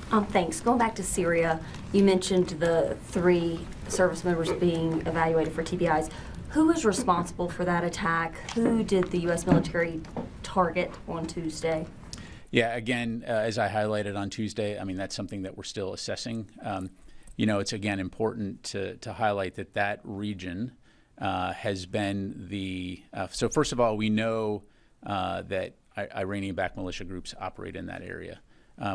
Thanks. Going back to Syria, you mentioned the 3 service members being evaluated for TBIs. Who is responsible for that attack? Who did the U.S. military target on Tuesday? Yeah, again, as I highlighted on Tuesday, I mean, that's something that we're still assessing. It's, again, important to highlight that region has been so first of all, we know that Iranian-backed militia groups operate in that area.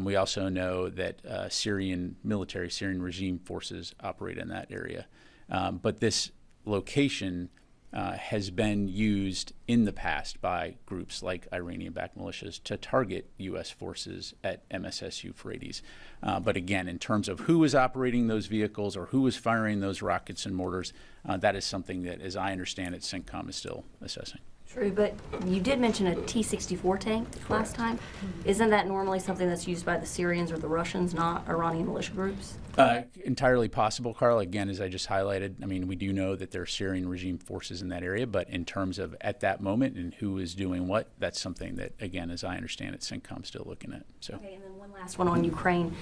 We also know that Syrian regime forces operate in that area. But this location has been used in the past by groups like Iranian-backed militias to target U.S. forces at MSS Euphrates. But again, in terms of who is operating those vehicles or who is firing those rockets and mortars, that is something that, as I understand it, CENTCOM is still assessing. True, but you did mention a T-64 tank last time. Isn't that normally something that's used by the Syrians or the Russians, not Iranian militia groups? Entirely possible, Carl. Again, as I just highlighted, I mean, we do know that there are Syrian regime forces in that area, but in terms of at that moment and who is doing what, that's something that, again, as I understand it, CENTCOM's still looking at. So. Okay, and then one last one on Ukraine.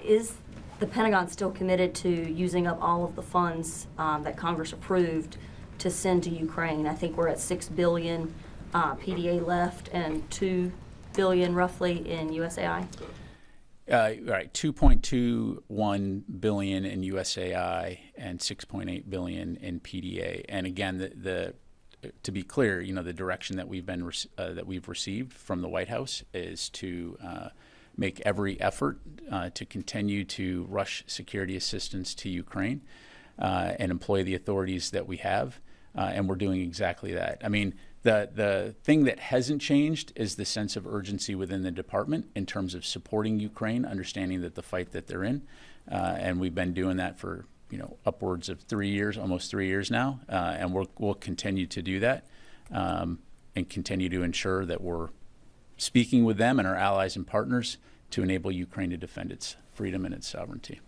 Is the Pentagon still committed to using up all of the funds that Congress approved to send to Ukraine? I think we're at $6 billion PDA left and $2 billion roughly in USAI. Right, 2.21 billion in USAI and 6.8 billion in PDA. And again, to be clear, the direction that we've received from the White House is to make every effort to continue to rush security assistance to Ukraine and employ the authorities that we have. And we're doing exactly that. I mean, the thing that hasn't changed is the sense of urgency within the department in terms of supporting Ukraine, understanding that the fight that they're in, and we've been doing that for upwards of 3 years, almost 3 years now, and we'll continue to do that and continue to ensure that we're speaking with them and our allies and partners to enable Ukraine to defend its freedom and its sovereignty.